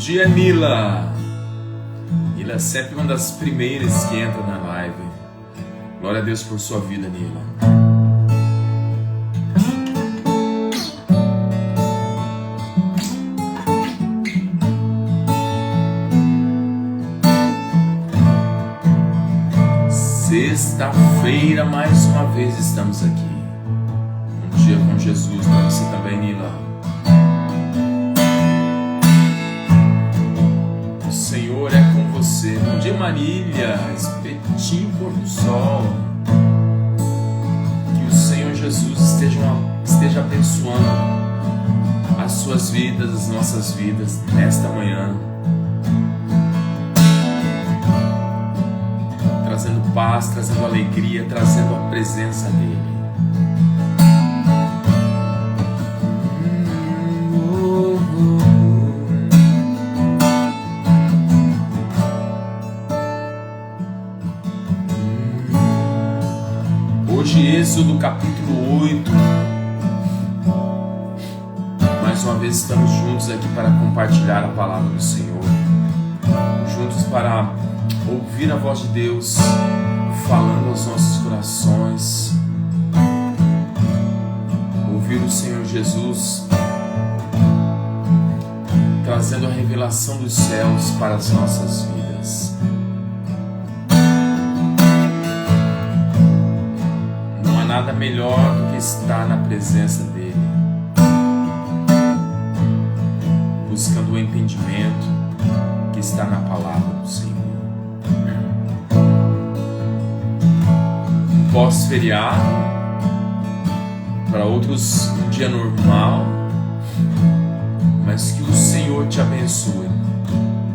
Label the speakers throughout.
Speaker 1: dia, Nila. Nila é sempre uma das primeiras que entra na live. Glória a Deus por sua vida, Nila. Sexta-feira, mais uma vez estamos aqui. Um dia com Jesus para você também, Nila. O Senhor é com você. Bom dia, Marília. Espetinho pôr do sol. Que o Senhor Jesus esteja abençoando as suas vidas, as nossas vidas nesta manhã, trazendo paz, trazendo alegria, trazendo a presença dele. Hoje, Êxodo capítulo 8. Mais uma vez estamos juntos aqui para compartilhar a palavra do Senhor, juntos para ouvir a voz de Deus falando aos nossos corações, ouvir o Senhor Jesus trazendo a revelação dos céus para as nossas vidas. Não há nada melhor do que estar na presença dele, buscando o entendimento que está na palavra do Senhor. Pós-feriado, para outros um dia normal, mas que o Senhor te abençoe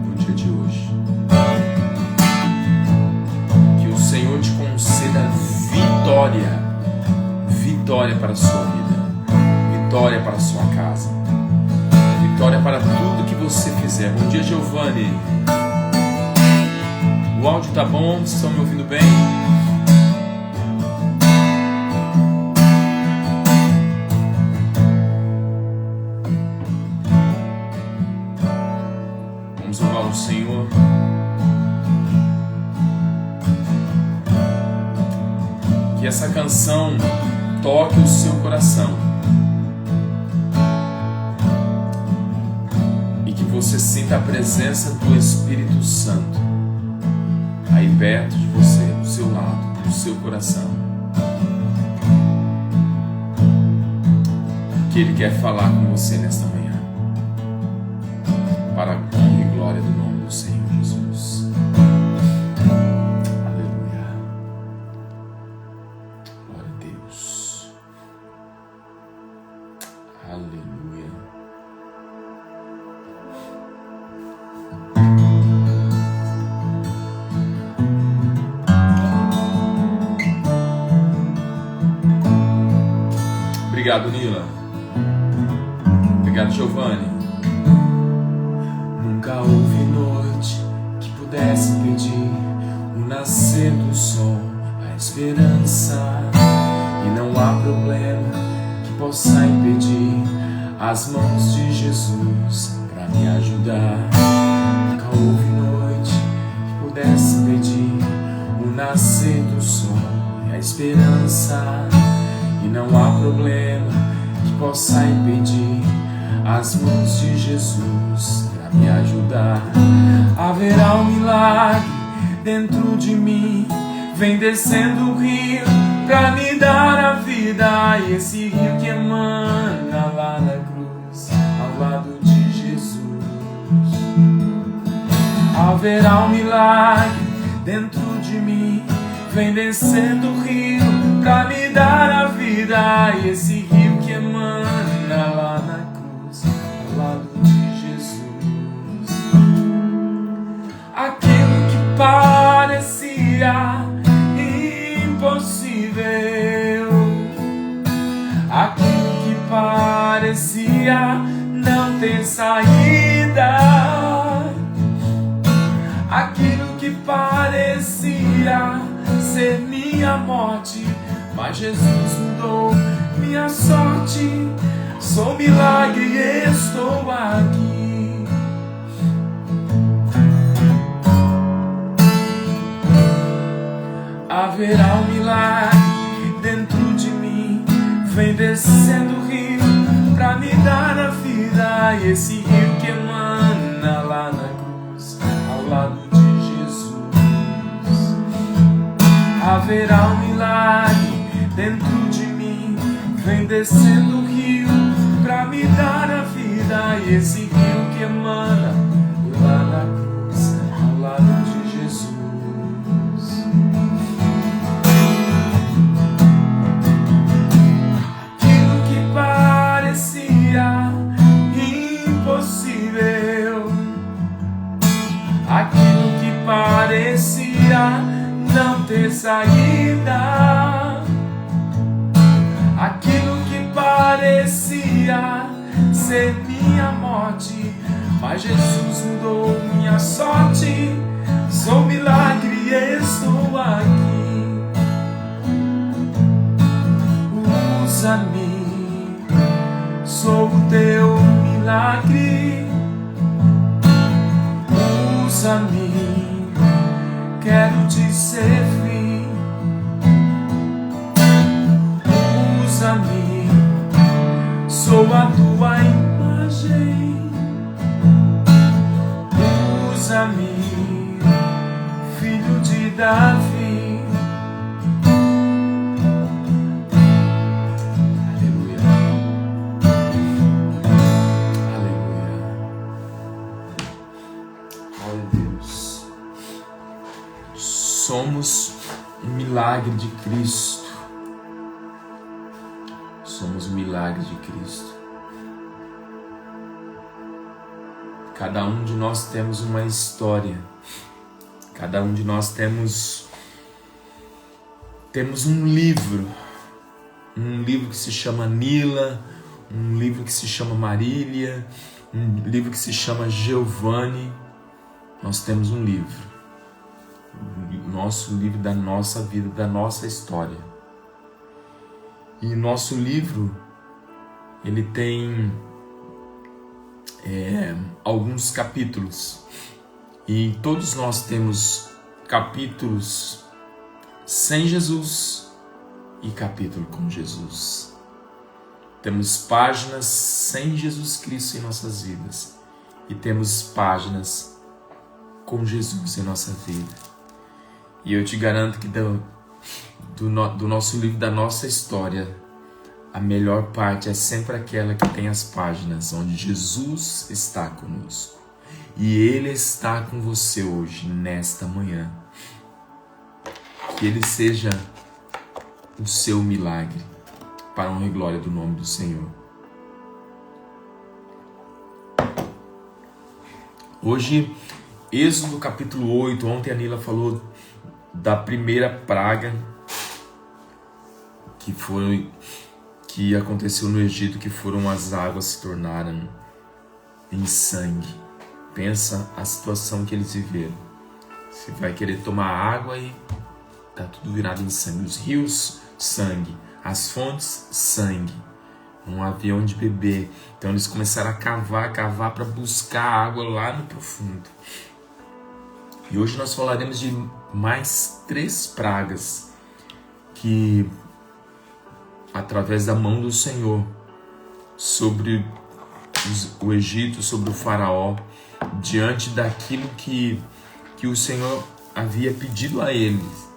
Speaker 1: no dia de hoje. Que o Senhor te conceda vitória para a sua vida, vitória para a sua casa, vitória para tudo que você fizer. Bom dia, Giovanni. O áudio tá bom? Vocês estão me ouvindo bem? Vamos louvar o Senhor. Que essa canção toque o seu coração e que você sinta a presença do Espírito Santo aí perto de você, do seu lado, do seu coração. Que Ele quer falar com você nesta manhã, para a honra e glória do nome do Senhor Jesus. Aleluia. Glória a Deus. Aleluia. Obrigado, Nila. Obrigado, Giovanni. Nunca houve noite que pudesse impedir o nascer do sol, a esperança. E não há problema que possa impedir as mãos de Jesus para me ajudar. Nunca houve noite que pudesse impedir o nascer do sol e a esperança. E não há problema que possa impedir as mãos de Jesus para me ajudar. Haverá um milagre dentro de mim, vem descendo o rio para me dar a vida. E esse rio que emana lá na cruz, ao lado de Jesus. Haverá um milagre dentro de mim, vem descendo o rio pra me dar a vida. E esse rio que emana lá na cruz, ao lado de Jesus. Aquilo que parecia impossível, aquilo que parecia não ter saída, aquilo que parecia ser minha morte, mas Jesus mudou minha sorte. Sou milagre e estou aqui. Haverá um milagre dentro de mim. Vem descendo o rio pra me dar a vida. E esse rio que emana lá na cruz, ao lado de Jesus. Haverá um milagre dentro de mim. Vem descendo o rio pra me dar a vida. E esse rio que emana lá na cruz, ao lado de Jesus. Aquilo que parecia impossível, aquilo que parecia não ter saída, aquilo que parecia ser minha morte, mas Jesus mudou minha sorte. Sou milagre e estou aqui. Usa-me, sou o teu milagre. Usa-me, quero te servir. Usa-me, sou a tua imagem. Usa-me, filho de Davi. Aleluia. Aleluia. Glória a Deus. Somos um milagre de Cristo. Somos um milagre de Cristo. Cada um de nós temos uma história. Cada um de nós temos um livro. Um livro que se chama Nila, um livro que se chama Marília, um livro que se chama Giovanni. Nós temos um livro. O nosso livro da nossa vida, da nossa história. E nosso livro, ele tem alguns capítulos. E todos nós temos capítulos sem Jesus e capítulo com Jesus. Temos páginas sem Jesus Cristo em nossas vidas. E temos páginas com Jesus em nossa vida. E eu te garanto que do nosso livro, da nossa história, a melhor parte é sempre aquela que tem as páginas onde Jesus está conosco. E Ele está com você hoje, nesta manhã. Que Ele seja o seu milagre, para a honra e glória do nome do Senhor. Hoje, Êxodo capítulo 8, ontem a Nila falou da primeira praga que aconteceu no Egito, que foram as águas se tornaram em sangue. Pensa a situação que eles viveram. Você vai querer tomar água e tá tudo virado em sangue. Os rios, sangue. As fontes, sangue. Não havia onde beber. Então eles começaram a cavar para buscar água lá no profundo. E hoje nós falaremos de mais 3 pragas que, através da mão do Senhor, sobre o Egito, sobre o faraó, diante daquilo que o Senhor havia pedido a eles,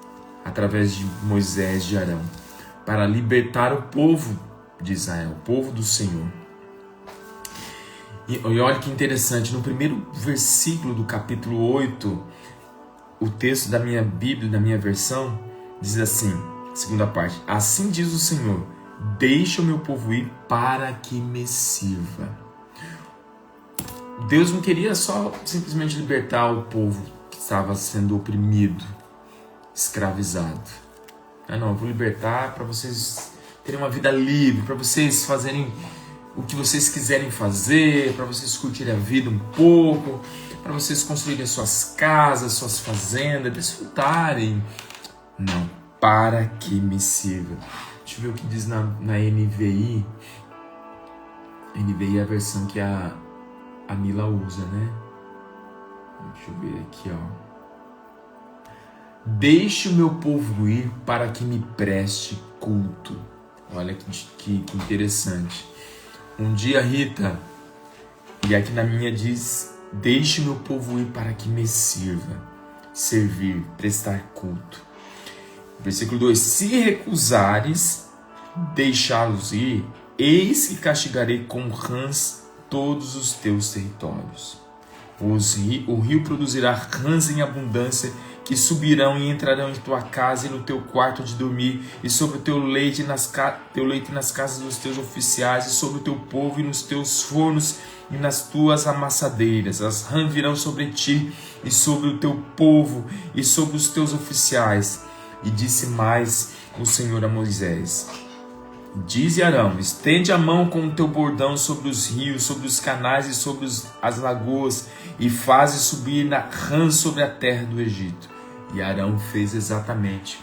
Speaker 1: através de Moisés e de Arão, para libertar o povo de Israel, o povo do Senhor. E olha que interessante, no primeiro versículo do capítulo 8, o texto da minha Bíblia, da minha versão, diz assim, segunda parte: assim diz o Senhor, deixa o meu povo ir para que me sirva. Deus não queria só simplesmente libertar o povo que estava sendo oprimido, escravizado. Não, eu vou libertar para vocês terem uma vida livre, para vocês fazerem o que vocês quiserem fazer, para vocês curtirem a vida um pouco, para vocês construírem suas casas, suas fazendas, desfrutarem. Não, para que me sirva. Deixa eu ver o que diz na NVI. NVI é a versão que a Nila usa, né? Deixa eu ver aqui, ó. deixe o meu povo ir para que me preste culto. Olha que interessante. Um dia, Rita, e aqui na minha diz, deixe o meu povo ir para que me sirva, servir, prestar culto. Versículo 2, se recusares deixá-los ir, eis que castigarei com rãs todos os teus territórios. O rio produzirá rãs em abundância, que subirão e entrarão em tua casa e no teu quarto de dormir, e sobre o teu leite nas casas dos teus oficiais, e sobre o teu povo e nos teus fornos e nas tuas amassadeiras. As rãs virão sobre ti e sobre o teu povo e sobre os teus oficiais. E disse mais o Senhor a Moisés: dize Arão, estende a mão com o teu bordão sobre os rios, sobre os canais e sobre as lagoas, e faze subir rãs sobre a terra do Egito. E Arão fez exatamente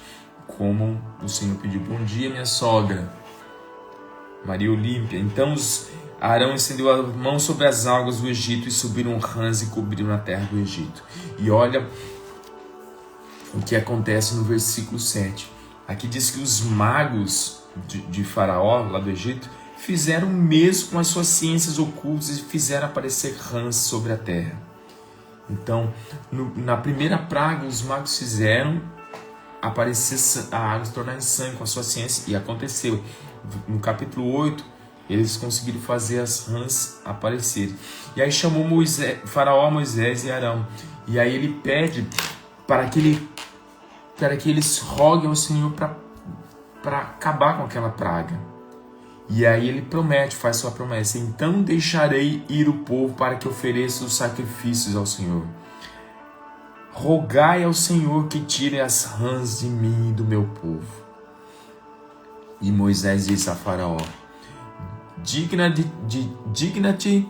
Speaker 1: como o Senhor pediu. Bom dia, minha sogra, Maria Olímpia. Então Arão estendeu a mão sobre as águas do Egito, e subiram rãs e cobriram a terra do Egito. E olha o que acontece no versículo 7. Aqui diz que os magos de Faraó, lá do Egito, fizeram o mesmo com as suas ciências ocultas e fizeram aparecer rãs sobre a terra. Então, na primeira praga, os magos fizeram aparecer a água se tornar em sangue com a sua ciência, e aconteceu. No capítulo 8, eles conseguiram fazer as rãs aparecerem. E aí chamou Faraó, Moisés e Arão. E aí ele pede para que eles roguem ao Senhor para acabar com aquela praga. E aí ele promete, faz sua promessa: então deixarei ir o povo para que ofereça os sacrifícios ao Senhor. Rogai ao Senhor que tire as rãs de mim e do meu povo. E Moisés disse a Faraó: digna-te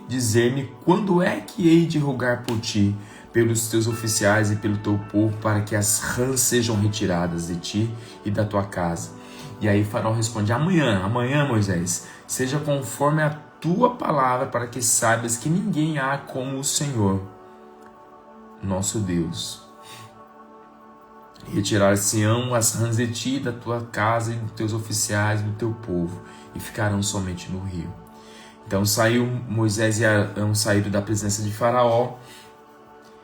Speaker 1: dizer-me quando é que hei de rogar por ti, pelos teus oficiais e pelo teu povo, para que as rãs sejam retiradas de ti e da tua casa. E aí Faraó responde: amanhã, Moisés, seja conforme a tua palavra, para que saibas que ninguém há como o Senhor, nosso Deus. Retirar-se-ão as rãs de ti, da tua casa e dos teus oficiais e do teu povo, e ficarão somente no rio. Então saiu Moisés e Arão, saíram da presença de Faraó,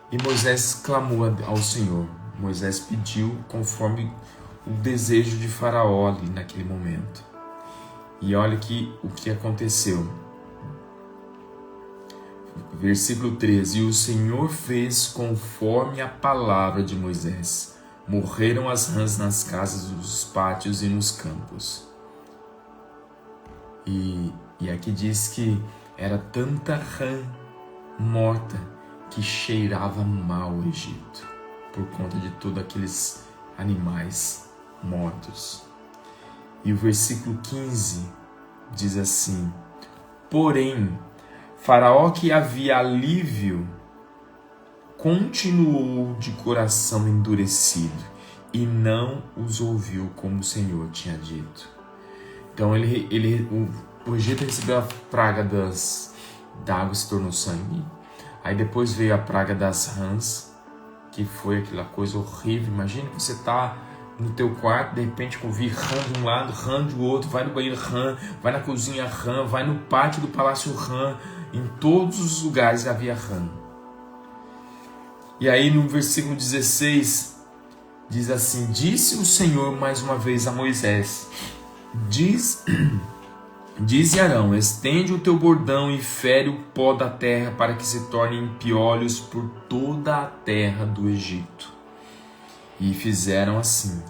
Speaker 1: e Moisés clamou ao Senhor. Moisés pediu conforme o desejo de Faraó ali naquele momento. E olha aqui o que aconteceu. Versículo 13. E o Senhor fez conforme a palavra de Moisés. Morreram as rãs nas casas dos pátios e nos campos. E aqui diz que era tanta rã morta que cheirava mal o Egito, por conta de todos aqueles animais mortos. E o versículo 15 diz assim: porém, Faraó, que havia alívio, continuou de coração endurecido e não os ouviu como o Senhor tinha dito. Então o Egito recebeu a praga da água, se tornou sangue. Aí depois veio a praga das rãs, que foi aquela coisa horrível. Imagina que você está no teu quarto, de repente ouvir rã de um lado, rã do outro, vai no banheiro rã, vai na cozinha rã, vai no pátio do palácio rã, em todos os lugares havia rã. E aí no versículo 16 diz assim: disse o Senhor mais uma vez a Moisés: Dize Arão, estende o teu bordão e fere o pó da terra, para que se tornem piolhos por toda a terra do Egito. E fizeram assim.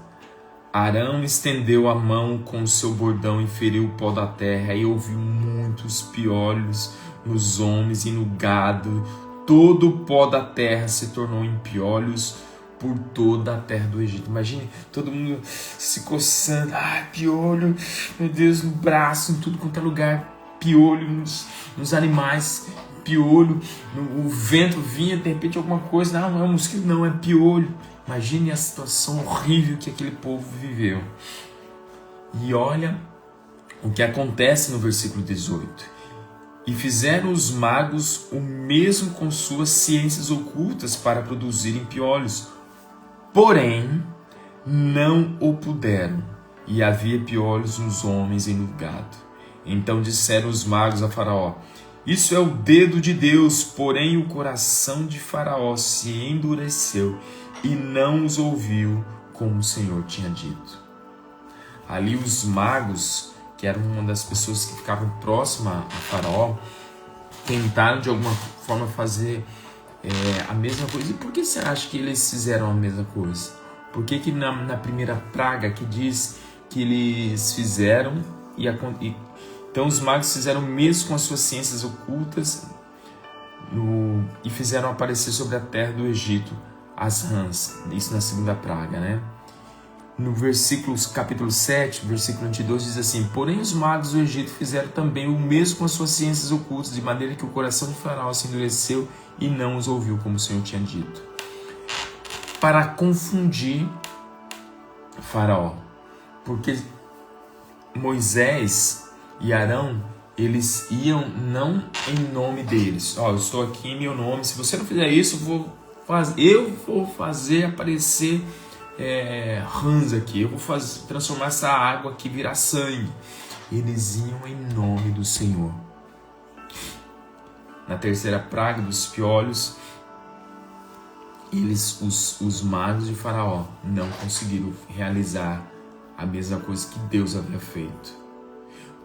Speaker 1: Arão estendeu a mão com o seu bordão e feriu o pó da terra, e ouviu muitos piolhos nos homens e no gado. Todo o pó da terra se tornou em piolhos por toda a terra do Egito. Imagine todo mundo se coçando. Piolho, meu Deus, no braço, em tudo quanto é lugar. Piolho nos animais, piolho. O vento vinha, de repente alguma coisa. Não é um mosquito, não, é piolho. Imagine a situação horrível que aquele povo viveu. E olha o que acontece no versículo 18. E fizeram os magos o mesmo com suas ciências ocultas para produzirem piolhos. Porém, não o puderam, e havia piolhos nos homens e no gado. Então disseram os magos a Faraó: isso é o dedo de Deus, porém o coração de Faraó se endureceu e não os ouviu como o Senhor tinha dito. Ali os magos, que eram uma das pessoas que ficavam próximas a Faraó, tentaram de alguma forma fazer a mesma coisa. E por que você acha que eles fizeram a mesma coisa? Por que na primeira praga que diz que eles fizeram então os magos fizeram mesmo com as suas ciências ocultas e fizeram aparecer sobre a terra do Egito as rãs, isso na segunda praga, né? No capítulo 7, versículo 22 diz assim: porém os magos do Egito fizeram também o mesmo com as suas ciências ocultas, de maneira que o coração de Faraó se endureceu e não os ouviu como o Senhor tinha dito, para confundir Faraó, porque Moisés e Arão, eles iam não em nome deles. Eu estou aqui em meu nome, se você não fizer isso, eu vou fazer aparecer rãs aqui, eu vou transformar essa água aqui virar sangue. Eles iam em nome do Senhor. Na terceira praga dos piolhos, os magos de Faraó não conseguiram realizar a mesma coisa que Deus havia feito.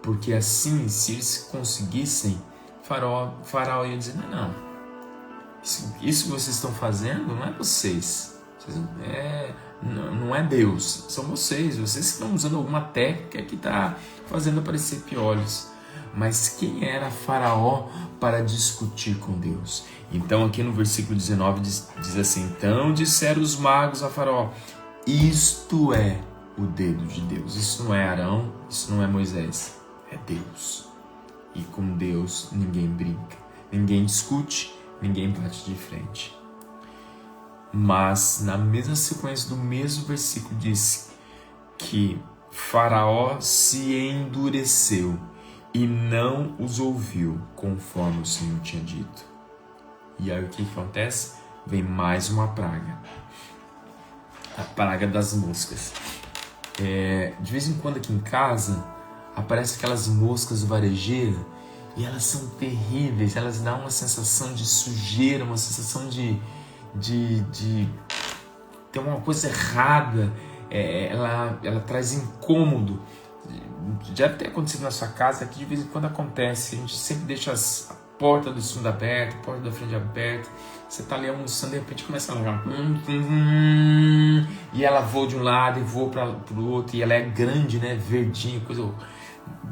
Speaker 1: Porque assim, se eles conseguissem, Faraó ia dizer: não, isso que vocês estão fazendo não é vocês. Não é Deus, são vocês que estão usando alguma técnica que está fazendo aparecer piolhos. Mas quem era Faraó para discutir com Deus? Então aqui no versículo 19 diz assim: então disseram os magos a Faraó: isto é o dedo de Deus. Isso não é Arão, isso não é Moisés, é Deus. E com Deus ninguém brinca, ninguém discute, ninguém bate de frente. Mas na mesma sequência do mesmo versículo diz que Faraó se endureceu e não os ouviu conforme o Senhor tinha dito. E aí o que acontece? Vem mais uma praga, a praga das moscas. De vez em quando aqui em casa aparecem aquelas moscas varejeiras e elas são terríveis, elas dão uma sensação de sujeira, uma sensação de ter uma coisa errada, ela traz incômodo. Já deve ter acontecido na sua casa, que de vez em quando acontece, a gente sempre deixa a porta do fundo aberta, a porta da frente aberta, você está ali almoçando, de repente começa a jogar, e ela voa de um lado e voa para o outro, e ela é grande, né, verdinha, coisa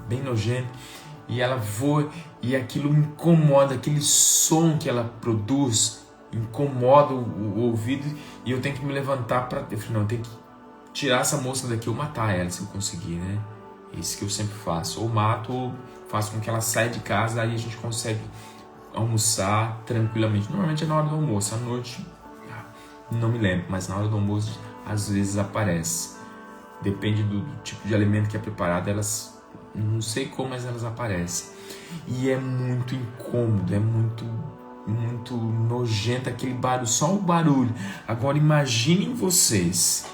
Speaker 1: bem nojenta, e ela voa, e aquilo me incomoda, aquele som que ela produz incomoda o ouvido, e eu tenho que me levantar eu falei, não, eu tenho que tirar essa mosca daqui ou matar ela se eu conseguir, né? É isso que eu sempre faço, ou mato ou faço com que ela saia de casa, aí a gente consegue almoçar tranquilamente. Normalmente é na hora do almoço, à noite não me lembro, mas na hora do almoço às vezes aparece, depende do tipo de alimento que é preparado, elas, não sei como, mas elas aparecem, e é muito incômodo, é muito nojento aquele barulho, só o barulho. Agora imaginem vocês,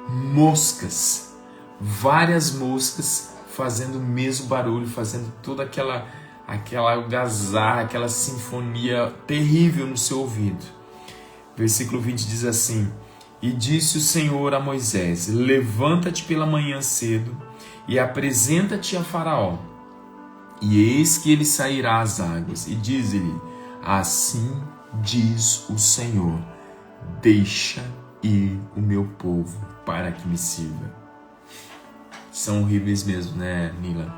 Speaker 1: moscas, várias moscas fazendo o mesmo barulho, fazendo toda aquela algazarra, aquela sinfonia terrível no seu ouvido. Versículo 20 diz assim: e disse o Senhor a Moisés: levanta-te pela manhã cedo e apresenta-te a Faraó, e eis que ele sairá às águas, e diz-lhe: assim diz o Senhor, deixa ir o meu povo para que me sirva. São horríveis mesmo, né, Nila?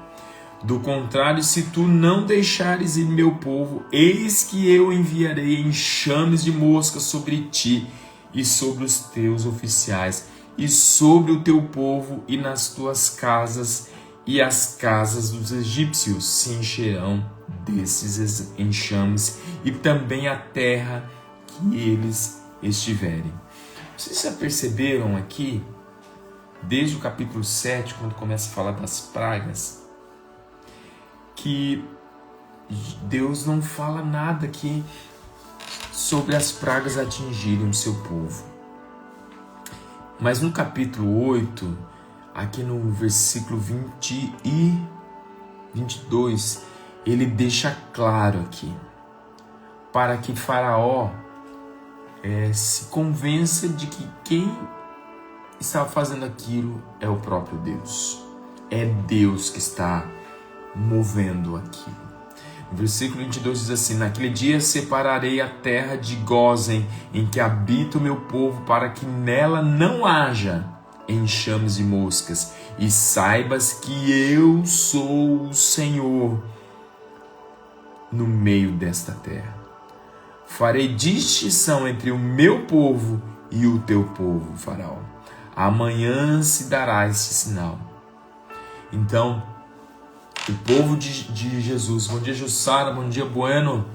Speaker 1: Do contrário, se tu não deixares ir meu povo, eis que eu enviarei enxames de moscas sobre ti e sobre os teus oficiais, e sobre o teu povo e nas tuas casas, e as casas dos egípcios se encherão desses enxames, e também a terra que eles estiverem. Vocês já perceberam aqui, desde o capítulo 7, quando começa a falar das pragas, que Deus não fala nada aqui sobre as pragas atingirem o seu povo. Mas no capítulo 8, aqui no versículo 20 e 22, ele deixa claro aqui, para que Faraó se convença de que quem está fazendo aquilo é o próprio Deus. É Deus que está movendo aquilo. O versículo 22 diz assim: naquele dia separarei a terra de Gósen, em que habita o meu povo, para que nela não haja enxames de moscas, e saibas que eu sou o Senhor no meio desta terra. Farei distinção entre o meu povo e o teu povo, Faraó. Amanhã se dará este sinal. Então, o povo de Jesus, bom dia Jussara, bom dia Bueno,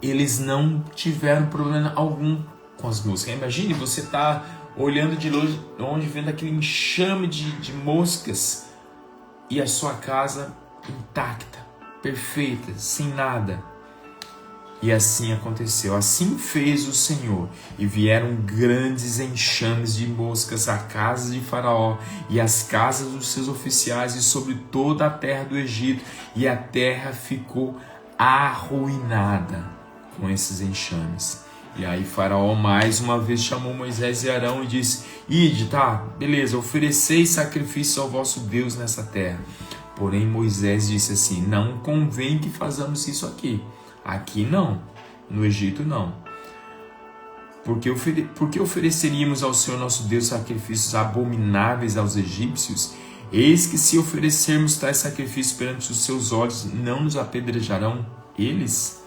Speaker 1: eles não tiveram problema algum com as moscas. Imagine, você está olhando de longe, vendo aquele enxame de moscas e a sua casa intacta, perfeita, sem nada. E assim aconteceu, assim fez o Senhor, e vieram grandes enxames de moscas à casa de Faraó e às casas dos seus oficiais e sobre toda a terra do Egito, e a terra ficou arruinada com esses enxames. E aí Faraó mais uma vez chamou Moisés e Arão e disse: ide, tá, beleza, ofereceis sacrifício ao vosso Deus nessa terra. Porém Moisés disse assim: não convém que façamos isso aqui. Aqui não, no Egito não. Porque ofereceríamos ao Senhor nosso Deus sacrifícios abomináveis aos egípcios? Eis que se oferecermos tais sacrifícios perante os seus olhos, não nos apedrejarão eles?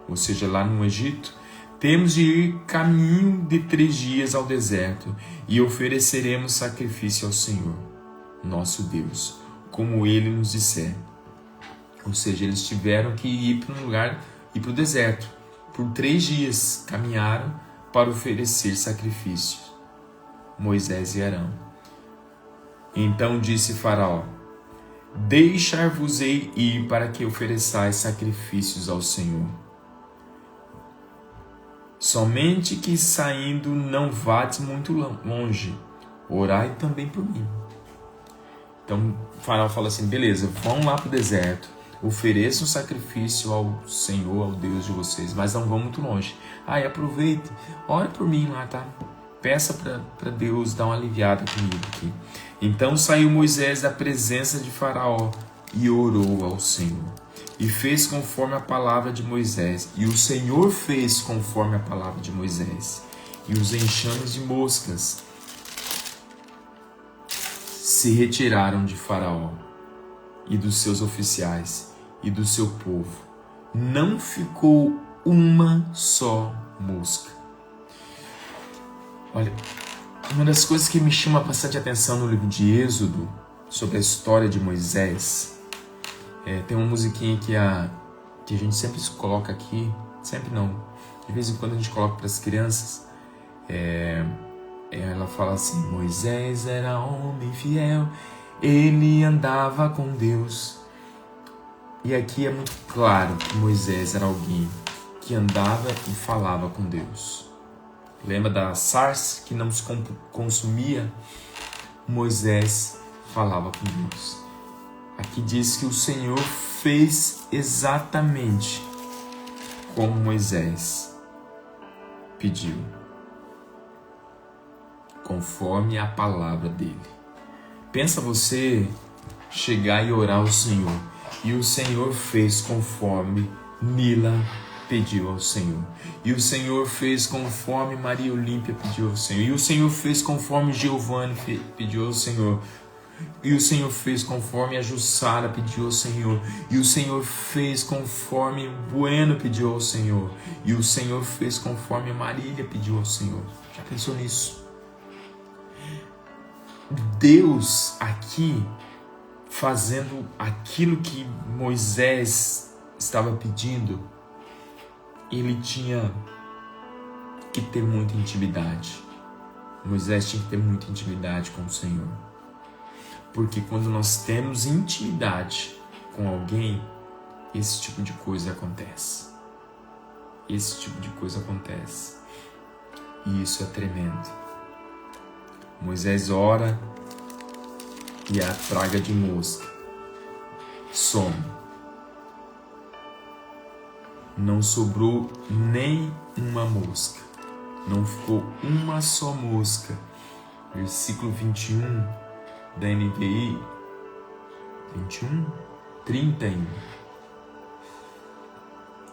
Speaker 1: Ou seja, lá no Egito, temos de ir caminho de 3 dias ao deserto e ofereceremos sacrifício ao Senhor, nosso Deus, como Ele nos disser. Ou seja, eles tiveram que ir para um lugar, ir para o deserto. Por 3 dias caminharam para oferecer sacrifícios, Moisés e Arão. Então disse Faraó: deixar-vos-ei ir para que ofereçais sacrifícios ao Senhor. Somente que saindo não vades muito longe, orai também por mim. Então Faraó fala assim: beleza, vão lá para o deserto, ofereçam um sacrifício ao Senhor, ao Deus de vocês, mas não vão muito longe. Aí aproveite, ore por mim lá, tá? Peça para Deus dar uma aliviada comigo aqui. Então saiu Moisés da presença de Faraó e orou ao Senhor. E fez conforme a palavra de Moisés. E o Senhor fez conforme a palavra de Moisés. E os enxames de moscas se retiraram de Faraó e dos seus oficiais e do seu povo. Não ficou uma só mosca. Olha, uma das coisas que me chama bastante atenção no livro de Êxodo, sobre a história de Moisés, tem uma musiquinha que a gente sempre coloca aqui, sempre não, de vez em quando a gente coloca para as crianças. Ela fala assim: Moisés era homem fiel, ele andava com Deus. E aqui é muito claro que Moisés era alguém que andava e falava com Deus. Lembra da sarça que não se consumia? Moisés falava com Deus. Aqui diz que o Senhor fez exatamente como Moisés pediu, conforme a palavra dele. Pensa você chegar e orar ao Senhor, e o Senhor fez conforme Nila pediu ao Senhor, e o Senhor fez conforme Maria Olímpia pediu ao Senhor, e o Senhor fez conforme Giovanni pediu ao Senhor, e o Senhor fez conforme a Jussara pediu ao Senhor, e o Senhor fez conforme Bueno pediu ao Senhor, e o Senhor fez conforme Marília pediu ao Senhor. Já pensou nisso? Deus aqui fazendo aquilo que Moisés estava pedindo, ele tinha que ter muita intimidade. Moisés tinha que ter muita intimidade com o Senhor. Porque quando nós temos intimidade com alguém, esse tipo de coisa acontece. Esse tipo de coisa acontece. E isso é tremendo. Moisés ora e a praga de mosca some. Não sobrou nem uma mosca. Não ficou uma só mosca. Versículo 21 da NVI. 21? 30 ainda.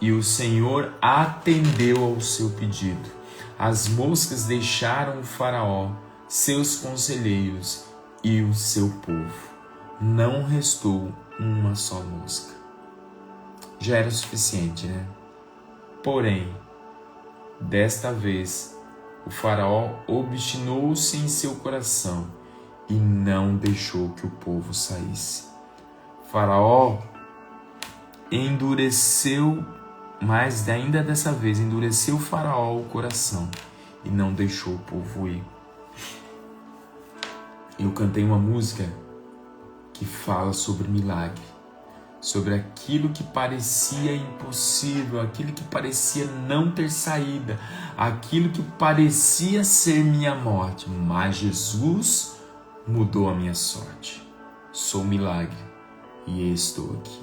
Speaker 1: E o Senhor atendeu ao seu pedido. As moscas deixaram o faraó, seus conselheiros e o seu povo. Não restou uma só mosca. Já era suficiente, né? Porém, desta vez, o faraó obstinou-se em seu coração e não deixou que o povo saísse. Faraó endureceu, mas ainda dessa vez endureceu o faraó o coração e não deixou o povo ir. Eu cantei uma música que fala sobre milagre, sobre aquilo que parecia impossível, aquilo que parecia não ter saída, aquilo que parecia ser minha morte, mas Jesus mudou a minha sorte. Sou milagre e estou aqui.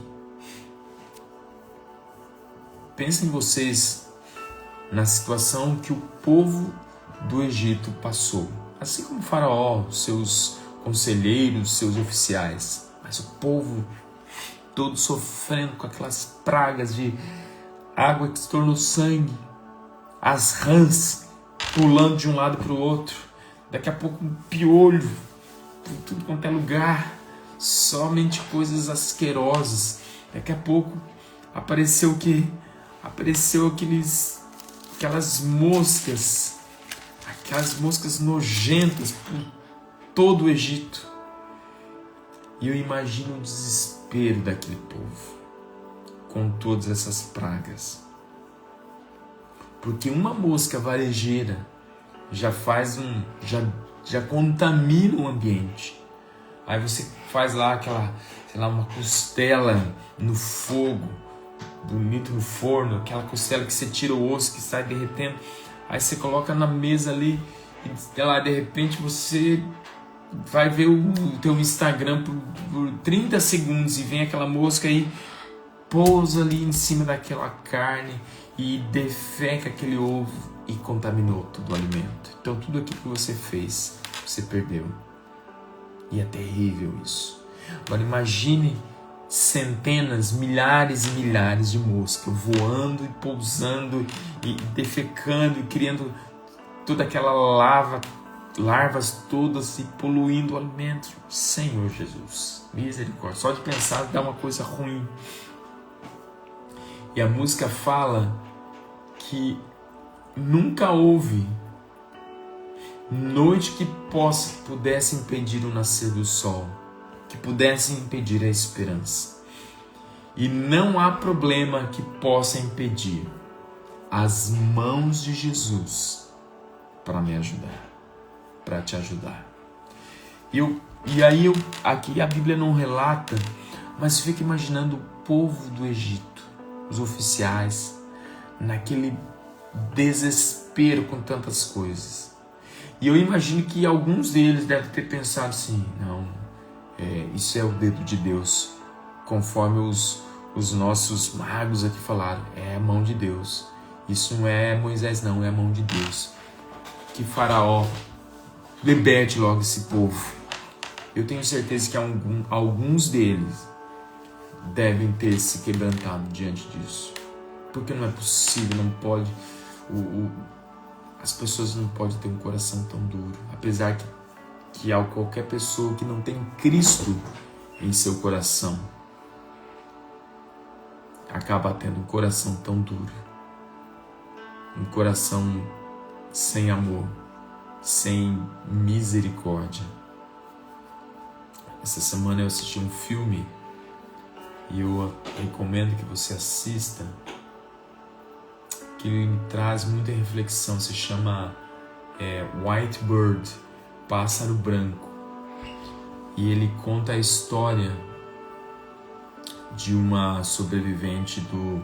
Speaker 1: Pensem vocês na situação que o povo do Egito passou, assim como o faraó, seus conselheiros, seus oficiais, mas o povo todo sofrendo com aquelas pragas de água que se tornou sangue, as rãs pulando de um lado para o outro, daqui a pouco um piolho por tudo quanto é lugar, somente coisas asquerosas. Daqui a pouco apareceu o quê? Apareceu aquelas moscas nojentas por todo o Egito. E eu imagino o desespero daquele povo com todas essas pragas. Porque uma mosca varejeira já contamina o ambiente. Aí você faz lá uma costela no fogo, bonito no forno, aquela costela que você tira o osso que sai derretendo, aí você coloca na mesa ali e lá de repente você vai ver o teu Instagram por 30 segundos e vem aquela mosca aí, pousa ali em cima daquela carne e defeca aquele ovo e contaminou todo o alimento. Então tudo aquilo que você fez, você perdeu. E é terrível isso. Agora imagine centenas, milhares e milhares de moscas voando e pousando e defecando e criando toda aquela larvas todas e poluindo o alimento. Senhor Jesus, misericórdia. Só de pensar dá uma coisa ruim. E a música fala que nunca houve noite que pudesse impedir o nascer do sol, que pudesse impedir a esperança. E não há problema que possa impedir as mãos de Jesus para me ajudar, para te ajudar. Aqui a Bíblia não relata, mas fica imaginando o povo do Egito, os oficiais, naquele desespero com tantas coisas. E eu imagino que alguns deles devem ter pensado assim, não, isso é o dedo de Deus, conforme os nossos magos aqui falaram, é a mão de Deus. Isso não é Moisés não, é a mão de Deus. Que Faraó liberte logo esse povo. Eu tenho certeza que alguns deles devem ter se quebrantado diante disso. Porque não é possível, não pode... As pessoas não podem ter um coração tão duro. Apesar que há qualquer pessoa que não tem Cristo em seu coração, acaba tendo um coração tão duro. Um coração sem amor, sem misericórdia. Essa semana eu assisti um filme e eu recomendo que você assista, que me traz muita reflexão. Se chama White Bird, Pássaro Branco, e ele conta a história de uma sobrevivente do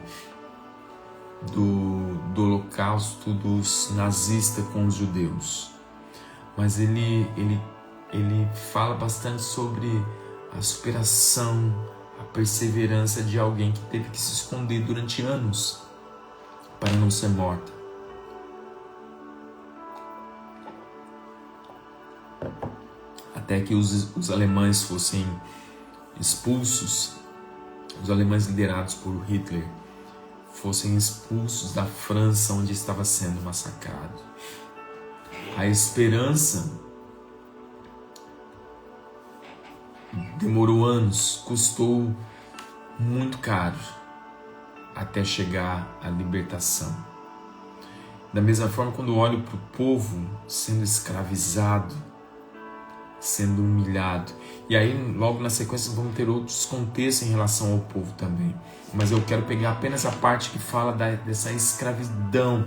Speaker 1: holocausto dos nazistas com os judeus. mas ele fala bastante sobre a superação, a perseverança de alguém que teve que se esconder durante anos para não ser morta. Até que os alemães fossem expulsos, os alemães liderados por Hitler, fossem expulsos da França onde estava sendo massacrado. A esperança demorou anos, custou muito caro até chegar à libertação. Da mesma forma, quando olho para o povo sendo escravizado, sendo humilhado, e aí logo na sequência vamos ter outros contextos em relação ao povo também, mas eu quero pegar apenas a parte que fala dessa escravidão,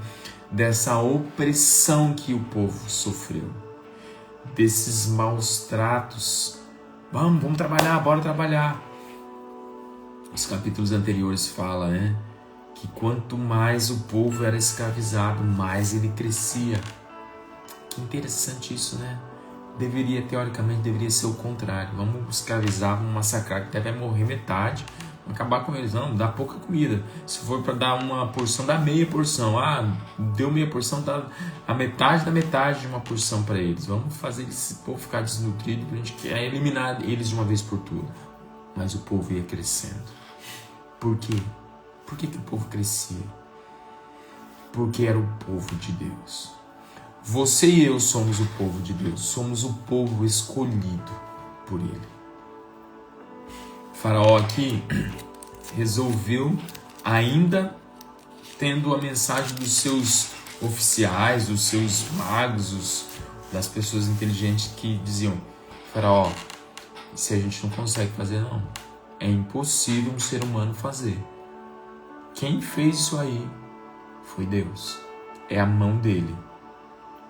Speaker 1: dessa opressão que o povo sofreu, desses maus tratos. Vamos trabalhar, bora trabalhar. Os capítulos anteriores falam, que quanto mais o povo era escravizado, mais ele crescia. Que interessante isso, né? Teoricamente, deveria ser o contrário. Vamos escravizar, vamos massacrar, que deve morrer metade, vamos acabar com eles. Não, dá pouca comida. Se for para dar uma porção, dá meia porção. Deu meia porção, dá a metade da metade de uma porção para eles. Vamos fazer esse povo ficar desnutrido, a gente quer eliminar eles de uma vez por todas. Mas o povo ia crescendo. Por quê? Por que o povo crescia? Porque era o povo de Deus. Você e eu somos o povo de Deus, somos o povo escolhido por Ele. O faraó aqui resolveu, ainda tendo a mensagem dos seus oficiais, dos seus magos, das pessoas inteligentes que diziam: faraó, se a gente não consegue fazer, não. É impossível um ser humano fazer. Quem fez isso aí foi Deus. É a mão dele.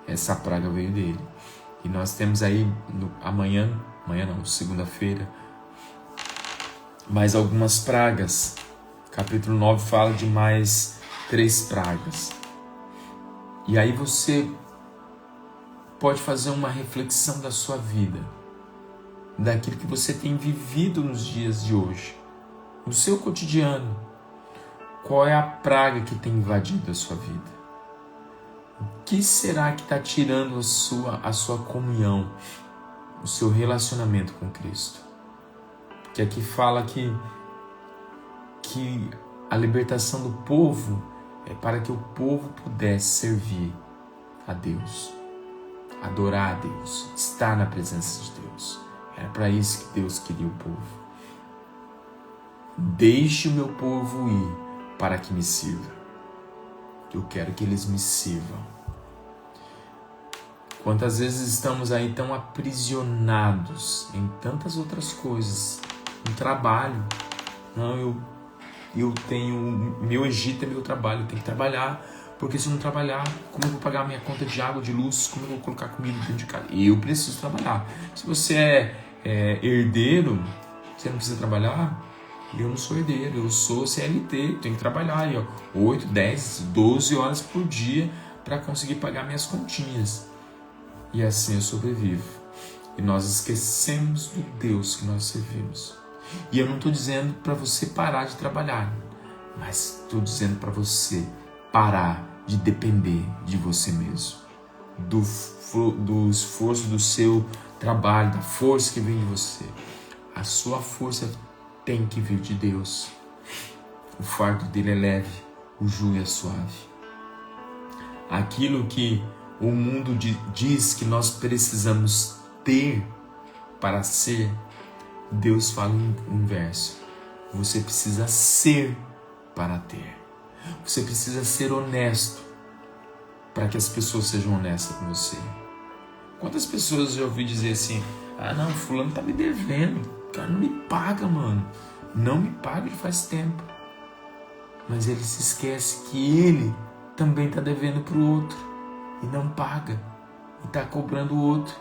Speaker 1: Essa praga veio dele. E nós temos aí segunda-feira, mais algumas pragas. Capítulo 9 fala de mais 3 pragas. E aí você pode fazer uma reflexão da sua vida, daquilo que você tem vivido nos dias de hoje, no seu cotidiano. Qual é a praga que tem invadido a sua vida? O que será que está tirando a sua comunhão, o seu relacionamento com Cristo? Porque aqui fala que a libertação do povo é para que o povo pudesse servir a Deus, adorar a Deus, estar na presença de Deus. Era para isso que Deus queria o povo. Deixe o meu povo ir para que me sirva. Eu quero que eles me sirvam. Quantas vezes estamos aí tão aprisionados em tantas outras coisas, no trabalho. Não, eu tenho, meu Egito é meu trabalho, eu tenho que trabalhar, porque se eu não trabalhar, como eu vou pagar a minha conta de água, de luz, como eu vou colocar comida dentro de casa? Eu preciso trabalhar. Se você é herdeiro, você não precisa trabalhar. Eu não sou herdeiro, eu sou CLT, tenho que trabalhar aí, 8, 10, 12 horas por dia para conseguir pagar minhas continhas. E assim eu sobrevivo. E nós esquecemos do Deus que nós servimos. E eu não estou dizendo para você parar de trabalhar, mas estou dizendo para você parar de depender de você mesmo, do esforço do seu trabalho, da força que vem de você. A sua força tem que vir de Deus. O fardo dele é leve, o jugo é suave. Aquilo que o mundo diz que nós precisamos ter para ser, Deus fala o inverso. Você precisa ser para ter. Você precisa ser honesto para que as pessoas sejam honestas com você. Quantas pessoas eu já ouvi dizer assim: não, fulano tá me devendo, cara, não me paga, mano. Não me paga já faz tempo. Mas ele se esquece que ele também tá devendo pro outro e não paga. E tá cobrando o outro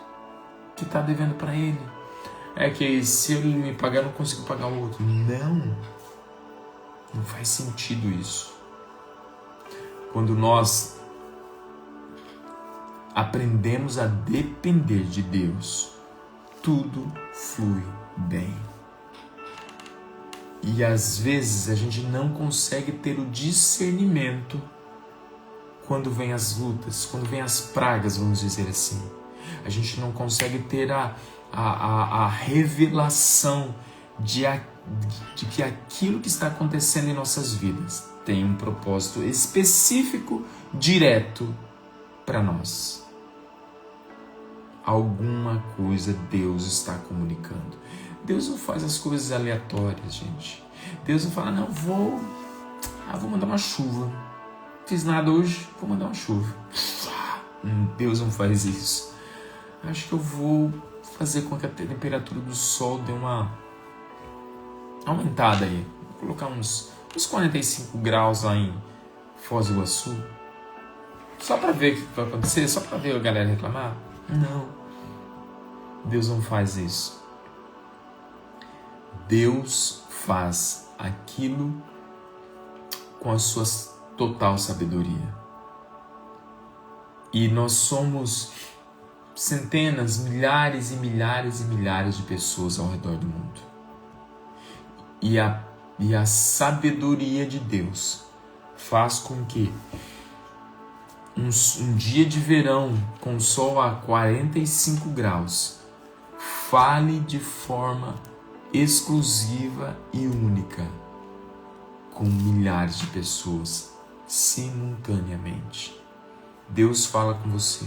Speaker 1: que tá devendo para ele. É que se ele me pagar, eu não consigo pagar o outro. Não faz sentido isso. Quando nós aprendemos a depender de Deus, tudo flui bem. E às vezes a gente não consegue ter o discernimento quando vem as lutas, quando vem as pragas, vamos dizer assim. A gente não consegue ter a revelação de que aquilo que está acontecendo em nossas vidas tem um propósito específico, direto para nós. Alguma coisa Deus está comunicando. Deus não faz as coisas aleatórias, gente. Deus não fala, não, vou mandar uma chuva. Fiz nada hoje, vou mandar uma chuva. Deus não faz isso. Acho que eu vou fazer com que a temperatura do sol dê uma aumentada aí. Vou colocar uns 45 graus lá em Foz do Iguaçu. Só para ver o que vai acontecer, só para ver a galera reclamar. Não. Deus não faz isso. Deus faz aquilo com a sua total sabedoria. E nós somos centenas, milhares e milhares e milhares de pessoas ao redor do mundo. E a sabedoria de Deus faz com que um dia de verão com sol a 45 graus fale de forma exclusiva e única com milhares de pessoas simultaneamente. Deus fala com você.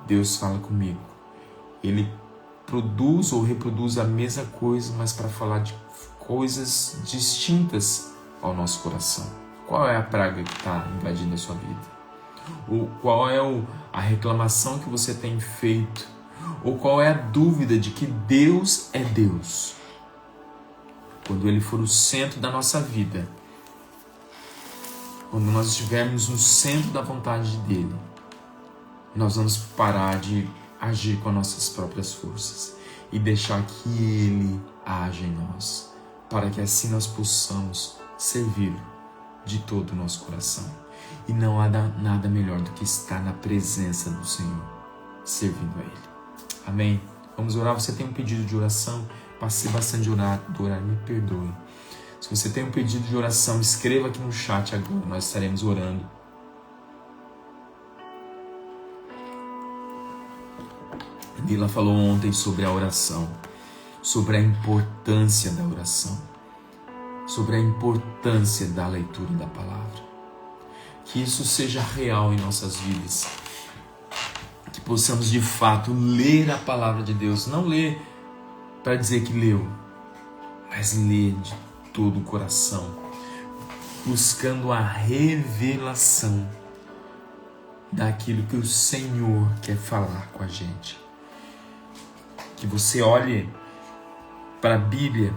Speaker 1: Deus fala comigo. Ele produz ou reproduz a mesma coisa, mas para falar de coisas distintas ao nosso coração. Qual é a praga que está invadindo a sua vida? Ou qual é a reclamação que você tem feito? Ou qual é a dúvida de que Deus é Deus? Quando Ele for o centro da nossa vida, quando nós estivermos no centro da vontade dEle, nós vamos parar de agir com as nossas próprias forças e deixar que Ele age em nós, para que assim nós possamos servi-lo de todo o nosso coração. E não há nada melhor do que estar na presença do Senhor, servindo a Ele. Amém? Vamos orar. Você tem um pedido de oração? Passei bastante do horário, me perdoe. Se você tem um pedido de oração, escreva aqui no chat agora, nós estaremos orando. Nila falou ontem sobre a oração, sobre a importância da oração, sobre a importância da leitura da palavra. Que isso seja real em nossas vidas. Que possamos de fato ler a palavra de Deus. Não ler para dizer que leu, mas ler de todo o coração, buscando a revelação daquilo que o Senhor quer falar com a gente. Que você olhe para a Bíblia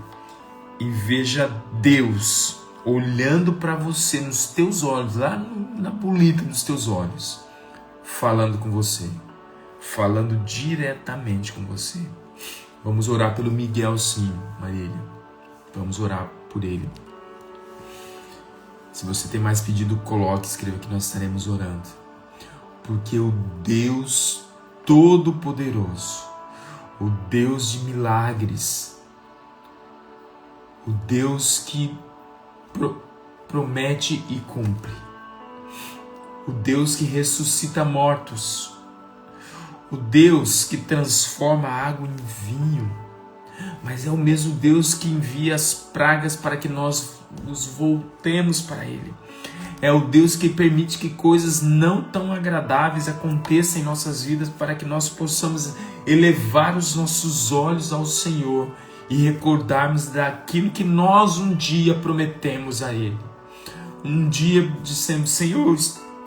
Speaker 1: e veja Deus olhando para você nos teus olhos, lá na bolita dos teus olhos, falando com você, falando diretamente com você. Vamos orar pelo Miguel, sim, Marília. Vamos orar por ele. Se você tem mais pedido, coloque, escreva que nós estaremos orando. Porque o Deus Todo-Poderoso, o Deus de milagres, o Deus que promete e cumpre, o Deus que ressuscita mortos, o Deus que transforma a água em vinho, mas é o mesmo Deus que envia as pragas para que nós nos voltemos para Ele. É o Deus que permite que coisas não tão agradáveis aconteçam em nossas vidas para que nós possamos elevar os nossos olhos ao Senhor e recordarmos daquilo que nós um dia prometemos a Ele. Um dia dissemos, Senhor,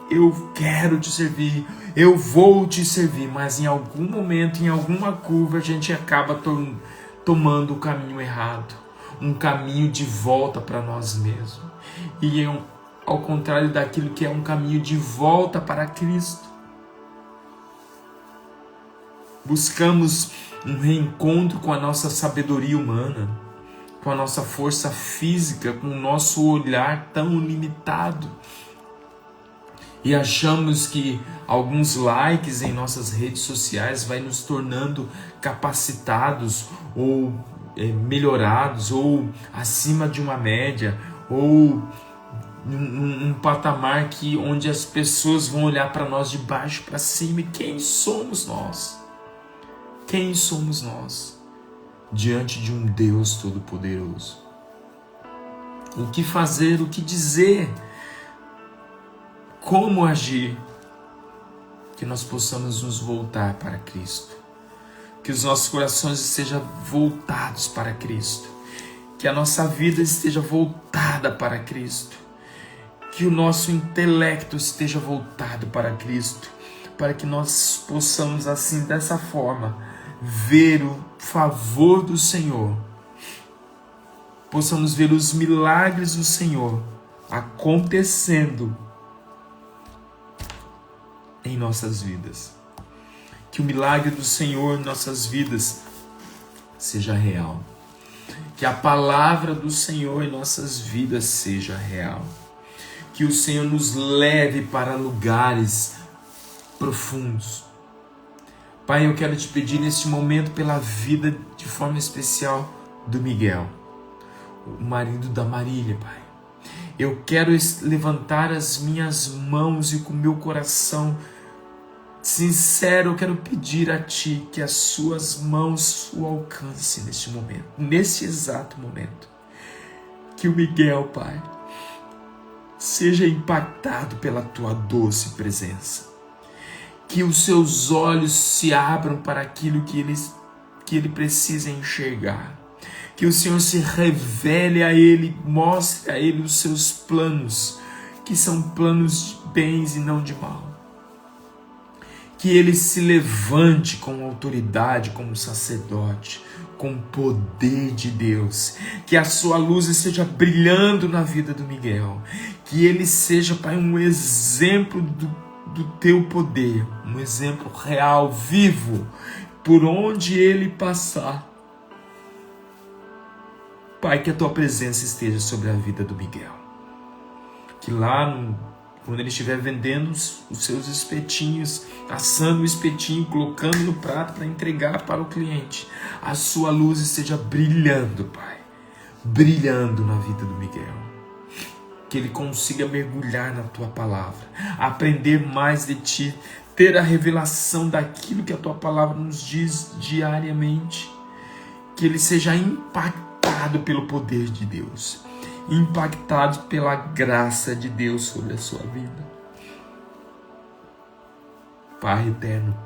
Speaker 1: eu quero te servir, eu vou te servir, mas em algum momento, em alguma curva, a gente acaba tomando o caminho errado, um caminho de volta para nós mesmos. E ao contrário daquilo que é um caminho de volta para Cristo. Buscamos um reencontro com a nossa sabedoria humana, com a nossa força física, com o nosso olhar tão limitado. E achamos que alguns likes em nossas redes sociais vai nos tornando capacitados ou melhorados, ou acima de uma média, ou um patamar onde as pessoas vão olhar para nós de baixo para cima. E quem somos nós? Quem somos nós diante de um Deus Todo-Poderoso? O que fazer, o que dizer, como agir? Que nós possamos nos voltar para Cristo, que os nossos corações estejam voltados para Cristo, que a nossa vida esteja voltada para Cristo, que o nosso intelecto esteja voltado para Cristo, para que nós possamos assim, dessa forma, ver o favor do Senhor, possamos ver os milagres do Senhor acontecendo em nossas vidas. Que o milagre do Senhor em nossas vidas seja real. Que a palavra do Senhor em nossas vidas seja real. Que o Senhor nos leve para lugares profundos. Pai, eu quero te pedir neste momento pela vida de forma especial do Miguel, o marido da Marília, Pai. Eu quero levantar as minhas mãos e com meu coração sincero, eu quero pedir a Ti que as suas mãos o alcancem neste momento, nesse exato momento. Que o Miguel, Pai, seja impactado pela Tua doce presença. Que os seus olhos se abram para aquilo que ele precisa enxergar. Que o Senhor se revele a ele, mostre a ele os seus planos, que são planos de bens e não de mal. Que ele se levante com autoridade como sacerdote, com poder de Deus. Que a sua luz esteja brilhando na vida do Miguel. Que ele seja, Pai, um exemplo do teu poder, um exemplo real, vivo, por onde ele passar. Pai, que a tua presença esteja sobre a vida do Miguel. Que lá, quando ele estiver vendendo os seus espetinhos, assando o espetinho, colocando no prato para entregar para o cliente, a sua luz esteja brilhando, Pai, brilhando na vida do Miguel. Que ele consiga mergulhar na tua palavra, aprender mais de ti, ter a revelação daquilo que a tua palavra nos diz diariamente. Que ele seja impactado pelo poder de Deus, impactado pela graça de Deus sobre a sua vida. Pai eterno,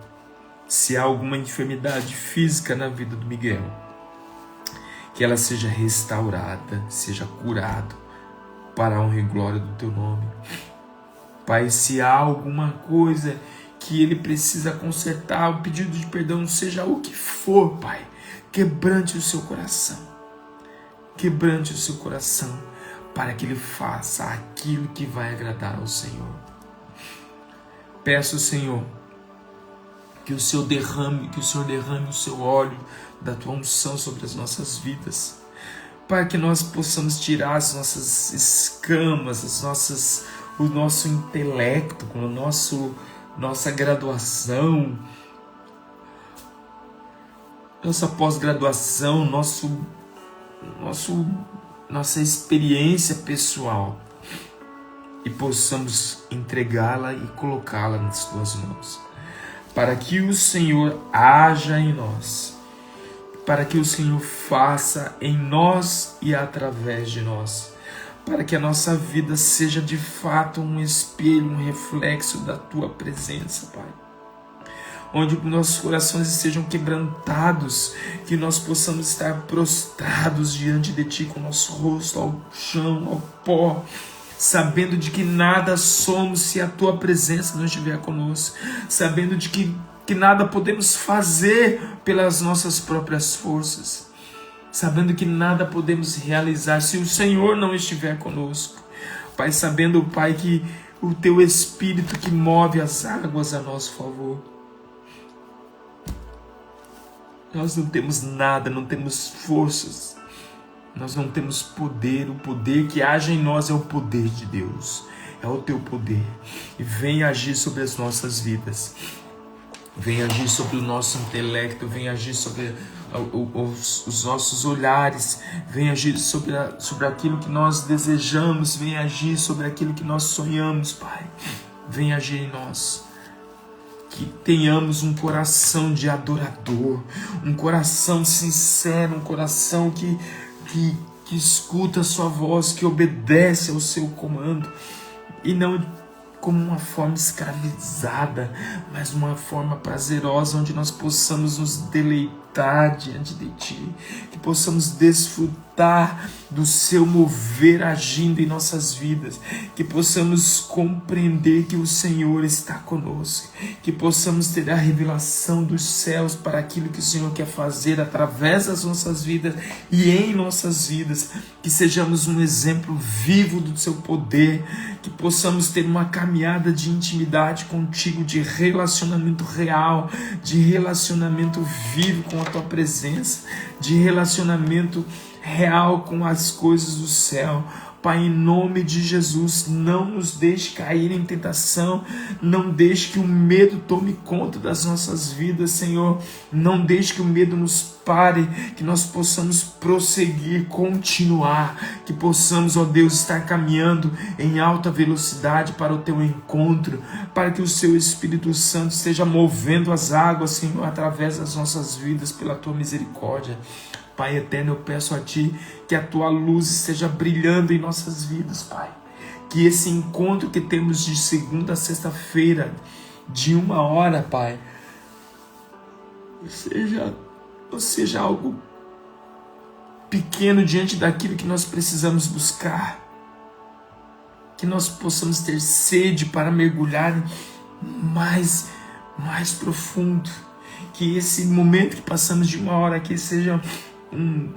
Speaker 1: se há alguma enfermidade física na vida do Miguel, que ela seja restaurada, seja curada, para a honra e glória do teu nome. Pai, se há alguma coisa que ele precisa consertar, o pedido de perdão, seja o que for, Pai, quebrante o seu coração. Quebrante o seu coração para que ele faça aquilo que vai agradar ao Senhor. Peço, Senhor, que o Senhor derrame o seu óleo da tua unção sobre as nossas vidas. Para que nós possamos tirar as nossas escamas, o nosso intelecto, com nossa graduação, nossa pós-graduação, nossa experiência pessoal, e possamos entregá-la e colocá-la nas tuas mãos, para que o Senhor haja em nós, para que o Senhor faça em nós e através de nós, para que a nossa vida seja de fato um espelho, um reflexo da tua presença, Pai. Onde nossos corações estejam quebrantados, que nós possamos estar prostrados diante de Ti, com o nosso rosto ao chão, ao pó, sabendo de que nada somos se a Tua presença não estiver conosco, sabendo de que nada podemos fazer pelas nossas próprias forças, sabendo que nada podemos realizar se o Senhor não estiver conosco. Pai, sabendo, Pai, que o Teu Espírito que move as águas a nosso favor. Nós não temos nada, não temos forças, nós não temos poder. O poder que age em nós é o poder de Deus. é o teu poder. E vem agir sobre as nossas vidas. Vem agir sobre o nosso intelecto, vem agir sobre os nossos olhares, vem agir sobre aquilo que nós desejamos, vem agir sobre aquilo que nós sonhamos, Pai. Vem agir em nós. Que tenhamos um coração de adorador, um coração sincero, um coração que escuta a sua voz, que obedece ao seu comando, e não como uma forma escravizada, mas uma forma prazerosa, onde nós possamos nos deleitar diante de Ti, que possamos desfrutar do Seu mover agindo em nossas vidas, que possamos compreender que o Senhor está conosco, que possamos ter a revelação dos céus para aquilo que o Senhor quer fazer através das nossas vidas e em nossas vidas, que sejamos um exemplo vivo do Seu poder, que possamos ter uma caminhada de intimidade contigo, de relacionamento real, de relacionamento vivo com a Tua presença, de relacionamento real com as coisas do céu. Pai, em nome de Jesus, não nos deixe cair em tentação, não deixe que o medo tome conta das nossas vidas, Senhor, não deixe que o medo nos pare, que nós possamos prosseguir, continuar, que possamos, ó Deus, estar caminhando em alta velocidade para o Teu encontro, para que o Seu Espírito Santo esteja movendo as águas, Senhor, através das nossas vidas, pela Tua misericórdia. Pai eterno, eu peço a Ti que a Tua luz esteja brilhando em nossas vidas, Pai. Que esse encontro que temos de segunda a sexta-feira, de 1 hora, Pai, seja algo pequeno diante daquilo que nós precisamos buscar. Que nós possamos ter sede para mergulhar mais profundo. Que esse momento que passamos de 1 hora aqui seja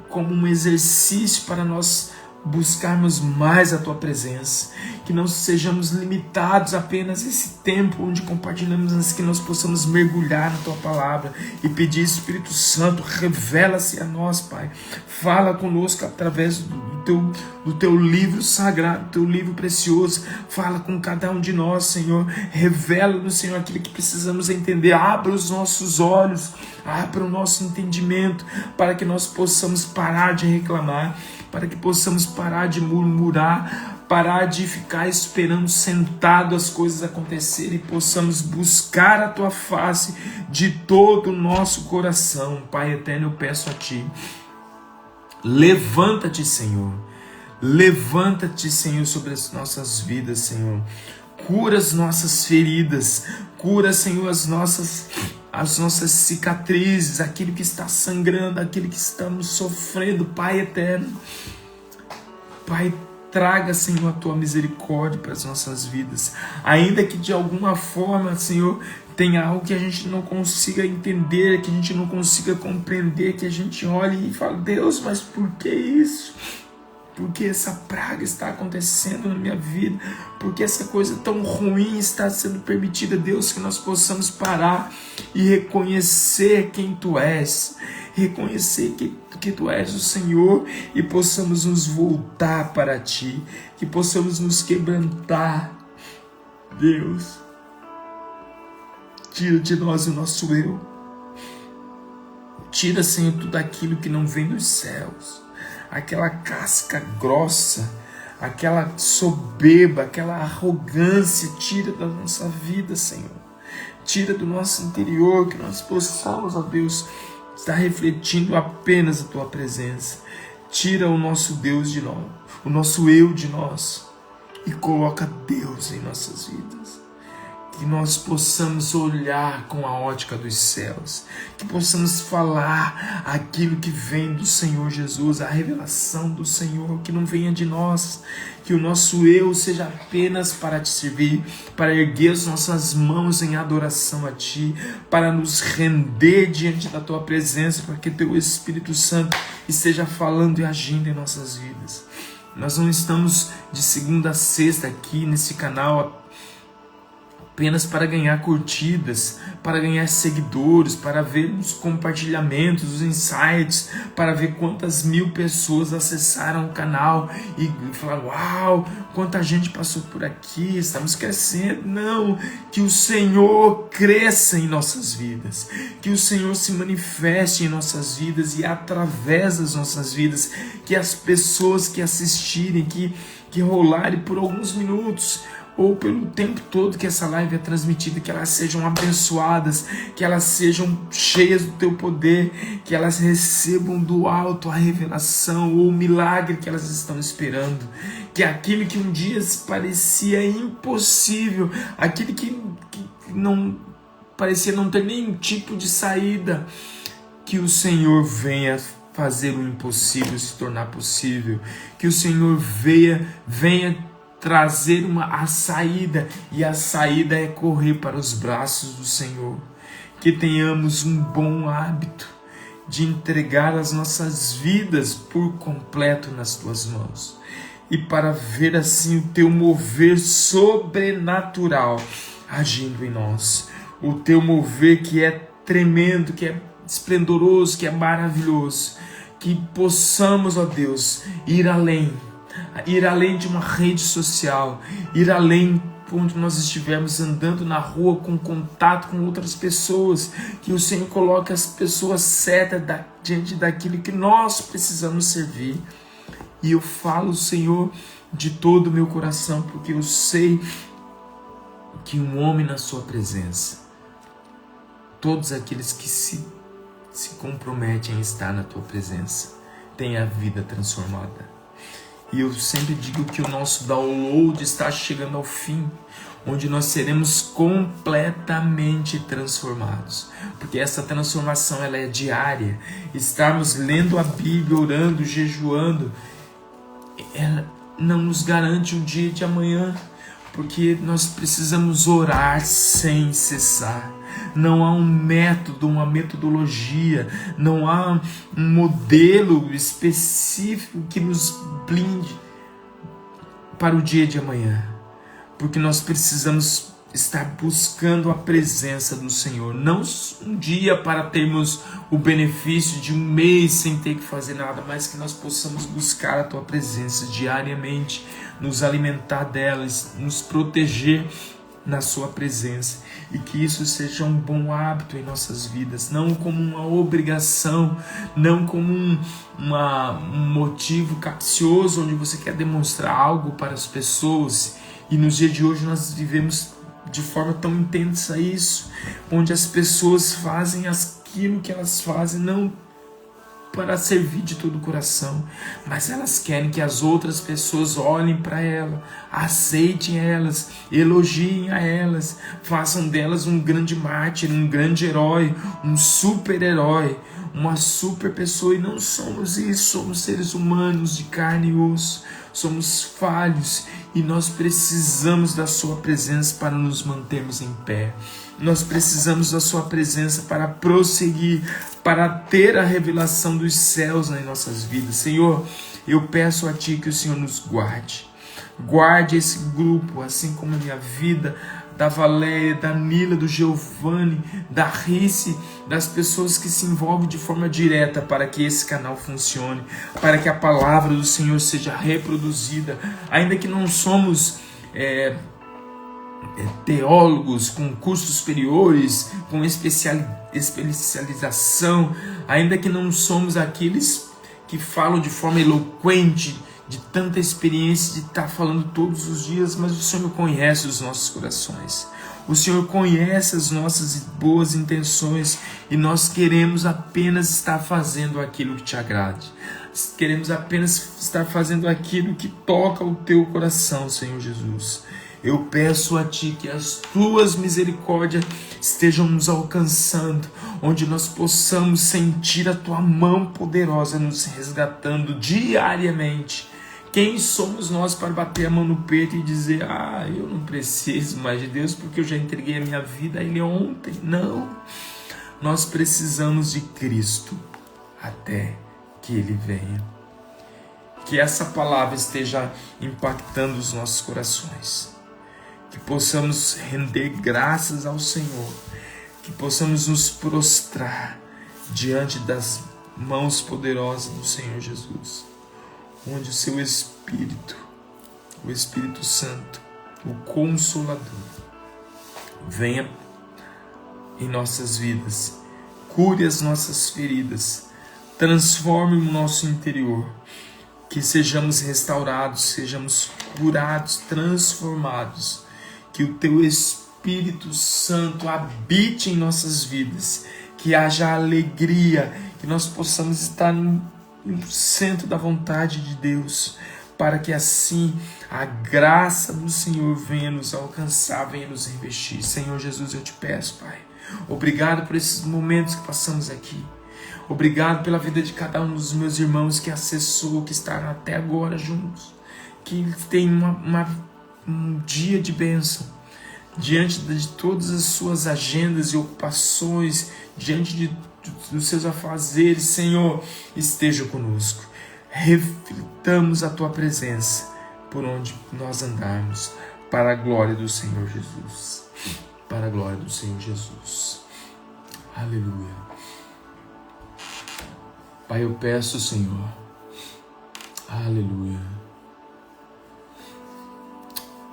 Speaker 1: como um exercício para nós buscarmos mais a Tua presença, que não sejamos limitados apenas a esse tempo onde compartilhamos, mas que nós possamos mergulhar na Tua palavra e pedir, Espírito Santo, revela-se a nós, Pai, fala conosco através do Teu livro sagrado, do Teu livro precioso, fala com cada um de nós, Senhor, revela-nos, Senhor, aquilo que precisamos entender, abra os nossos olhos, abra o nosso entendimento, para que nós possamos parar de reclamar, para que possamos parar de murmurar, parar de ficar esperando sentado as coisas acontecerem, e possamos buscar a Tua face de todo o nosso coração. Pai eterno, eu peço a Ti, levanta-te, Senhor, levanta-te, Senhor, sobre as nossas vidas, Senhor, cura as nossas feridas, cura, Senhor, as nossas cicatrizes, aquilo que está sangrando, aquilo que estamos sofrendo, Pai eterno. Pai, traga, Senhor, a Tua misericórdia para as nossas vidas, ainda que de alguma forma, Senhor, tenha algo que a gente não consiga entender, que a gente não consiga compreender, que a gente olhe e fale, Deus, mas por que isso? Por que essa praga está acontecendo na minha vida? Por que essa coisa tão ruim está sendo permitida? Deus, que nós possamos parar e reconhecer quem Tu és, reconhecer que Tu és o Senhor, e possamos nos voltar para Ti, que possamos nos quebrantar. Deus, tira de nós o nosso eu, tira, Senhor, tudo aquilo que não vem dos céus, aquela casca grossa, aquela soberba, aquela arrogância, tira da nossa vida, Senhor. Tira do nosso interior, que nós possamos, ó Deus, estar refletindo apenas a Tua presença. Tira o nosso Deus de nós, o nosso eu de nós, e coloca Deus em nossas vidas. Que nós possamos olhar com a ótica dos céus, que possamos falar aquilo que vem do Senhor Jesus, a revelação do Senhor, que não venha de nós, que o nosso eu seja apenas para Te servir, para erguer as nossas mãos em adoração a Ti, para nos render diante da Tua presença, para que Teu Espírito Santo esteja falando e agindo em nossas vidas. Nós não estamos de segunda a sexta aqui nesse canal apenas para ganhar curtidas, para ganhar seguidores, para ver os compartilhamentos, os insights, para ver quantas mil pessoas acessaram o canal e falaram: uau, quanta gente passou por aqui, estamos crescendo. Não, que o Senhor cresça em nossas vidas, que o Senhor se manifeste em nossas vidas e através das nossas vidas, que as pessoas que assistirem, que rolarem por alguns minutos, ou pelo tempo todo que essa live é transmitida, que elas sejam abençoadas, que elas sejam cheias do teu poder, que elas recebam do alto a revelação ou o milagre que elas estão esperando, que aquilo que um dia parecia impossível, aquilo que não parecia não ter nenhum tipo de saída, que o Senhor venha fazer o impossível se tornar possível, que o Senhor venha trazer a saída, e a saída é correr para os braços do Senhor. Que tenhamos um bom hábito de entregar as nossas vidas por completo nas tuas mãos, e para ver assim o teu mover sobrenatural agindo em nós, o teu mover que é tremendo, que é esplendoroso, que é maravilhoso, que possamos, ó Deus, ir além de uma rede social, ir além onde nós estivermos andando na rua com contato com outras pessoas, que o Senhor coloque as pessoas certas diante daquilo que nós precisamos servir. E eu falo, Senhor, de todo o meu coração, porque eu sei que um homem na sua presença, todos aqueles que se comprometem a estar na tua presença, têm a vida transformada. E eu sempre digo que o nosso download está chegando ao fim, onde nós seremos completamente transformados. Porque essa transformação ela é diária. Estarmos lendo a Bíblia, orando, jejuando, ela não nos garante o dia de amanhã, porque nós precisamos orar sem cessar. Não há um método, uma metodologia, não há um modelo específico que nos blinde para o dia de amanhã, porque nós precisamos estar buscando a presença do Senhor, não um dia para termos o benefício de um mês sem ter que fazer nada, mas que nós possamos buscar a tua presença diariamente, nos alimentar delas, nos proteger na sua presença, e que isso seja um bom hábito em nossas vidas, não como uma obrigação, não como um motivo capcioso onde você quer demonstrar algo para as pessoas. E nos dias de hoje nós vivemos de forma tão intensa isso, onde as pessoas fazem aquilo que elas fazem não para servir de todo o coração, mas elas querem que as outras pessoas olhem para ela, aceitem elas, elogiem a elas, façam delas um grande mártir, um grande herói, um super-herói, uma super pessoa. E não somos isso, somos seres humanos de carne e osso, somos falhos, e nós precisamos da sua presença para nos mantermos em pé. Nós precisamos da sua presença para prosseguir, para ter a revelação dos céus nas nossas vidas. Senhor, eu peço a Ti que o Senhor nos guarde. Guarde esse grupo, assim como a minha vida, da Valéria, da Nila, do Giovanni, da Rice, das pessoas que se envolvem de forma direta para que esse canal funcione, para que a palavra do Senhor seja reproduzida. Ainda que não somos teólogos com cursos superiores, com especialização, ainda que não somos aqueles que falam de forma eloquente, de tanta experiência, de estar falando todos os dias, mas o Senhor conhece os nossos corações, o Senhor conhece as nossas boas intenções, e nós queremos apenas estar fazendo aquilo que te agrade, queremos apenas estar fazendo aquilo que toca o teu coração, Senhor Jesus. Eu peço a Ti que as Tuas misericórdias estejam nos alcançando, onde nós possamos sentir a Tua mão poderosa nos resgatando diariamente. Quem somos nós para bater a mão no peito e dizer: eu não preciso mais de Deus porque eu já entreguei a minha vida a Ele ontem? Não, nós precisamos de Cristo até que Ele venha. Que essa palavra esteja impactando os nossos corações. que possamos render graças ao Senhor, que possamos nos prostrar diante das mãos poderosas do Senhor Jesus, onde o seu Espírito, o Espírito Santo, o Consolador, venha em nossas vidas, cure as nossas feridas, transforme o nosso interior, que sejamos restaurados, sejamos curados, transformados, que o teu Espírito Santo habite em nossas vidas, que haja alegria, que nós possamos estar no centro da vontade de Deus, para que assim a graça do Senhor venha nos alcançar, venha nos revestir. Senhor Jesus, eu te peço, Pai, obrigado por esses momentos que passamos aqui. Obrigado pela vida de cada um dos meus irmãos que acessou, que está até agora juntos, que tem um dia de bênção, diante de todas as suas agendas e ocupações, diante dos seus afazeres. Senhor, esteja conosco. Reflitamos a tua presença por onde nós andarmos, para a glória do Senhor Jesus. Para a glória do Senhor Jesus. Aleluia. Pai, eu peço, Senhor, aleluia,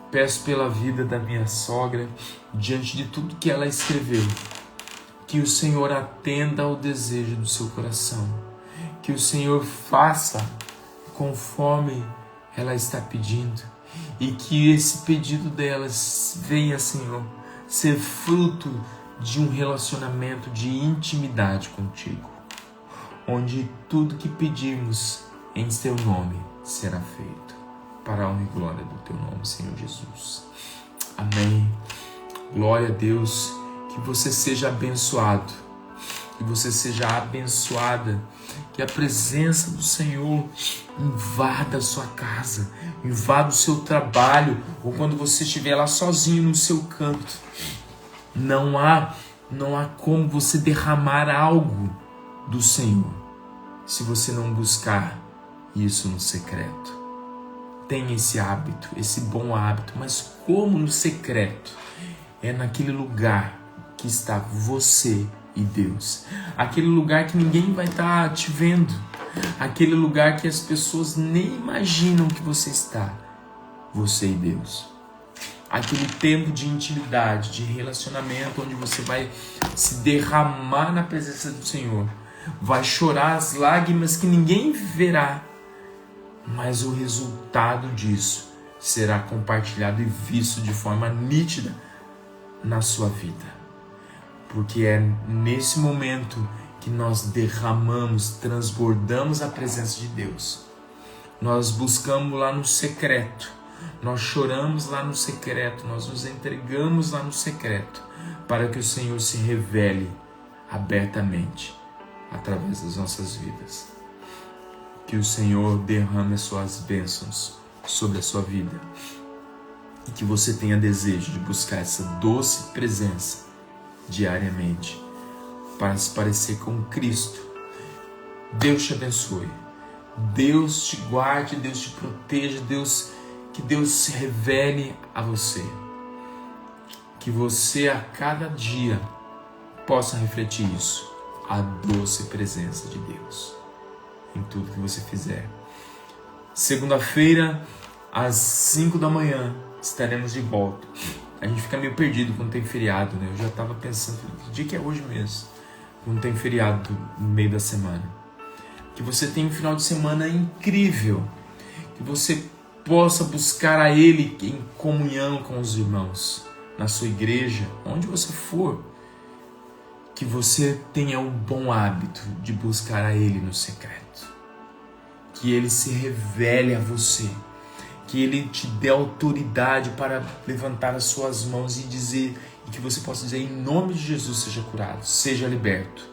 Speaker 1: peço pela vida da minha sogra, diante de tudo que ela escreveu, que o Senhor atenda ao desejo do seu coração, que o Senhor faça conforme ela está pedindo, e que esse pedido delas venha, Senhor, ser fruto de um relacionamento de intimidade contigo, onde tudo que pedirmos em teu nome será feito, para a honra e glória do teu nome, Senhor Jesus. Amém. Glória a Deus. Que você seja abençoado, que você seja abençoada, que a presença do Senhor invada a sua casa, invada o seu trabalho, ou quando você estiver lá sozinho no seu canto. Não há como você derramar algo do Senhor se você não buscar isso no secreto. Tenha esse hábito, esse bom hábito, mas como no secreto? É naquele lugar que está você e Deus, aquele lugar que ninguém vai estar te vendo, aquele lugar que as pessoas nem imaginam que você está, você e Deus. Aquele tempo de intimidade, de relacionamento, onde você vai se derramar na presença do Senhor, vai chorar as lágrimas que ninguém verá, mas o resultado disso será compartilhado e visto de forma nítida na sua vida. Porque é nesse momento que nós derramamos, transbordamos a presença de Deus. Nós buscamos lá no secreto, nós choramos lá no secreto, nós nos entregamos lá no secreto, para que o Senhor se revele abertamente através das nossas vidas. Que o Senhor derrame as suas bênçãos sobre a sua vida e que você tenha desejo de buscar essa doce presença diariamente para se parecer com Cristo. Deus te abençoe, Deus te guarde, Deus te proteja, que Deus se revele a você, que você a cada dia possa refletir isso, a doce presença de Deus em tudo que você fizer. Segunda-feira às 5 da manhã estaremos de volta. A gente fica meio perdido quando tem feriado, né? Eu já estava pensando, que dia que é hoje mesmo? Quando tem feriado no meio da semana. Que você tenha um final de semana incrível. Que você possa buscar a Ele em comunhão com os irmãos, na sua igreja, onde você for. Que você tenha um bom hábito de buscar a Ele no secreto. Que Ele se revele a você. Que Ele te dê autoridade para levantar as suas mãos e dizer, e que você possa dizer, em nome de Jesus, seja curado, seja liberto.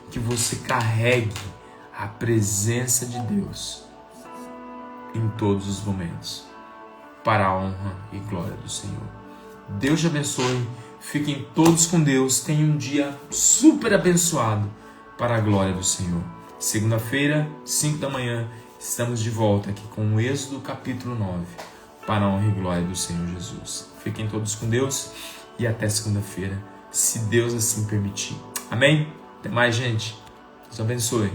Speaker 1: Que você carregue a presença de Deus em todos os momentos, para a honra e glória do Senhor. Deus te abençoe, fiquem todos com Deus, tenham um dia super abençoado para a glória do Senhor. Segunda-feira, 5 da manhã, estamos de volta aqui com o Êxodo capítulo 9, para a honra e glória do Senhor Jesus. Fiquem todos com Deus e até segunda-feira, se Deus assim permitir. Amém? Até mais, gente. Deus abençoe.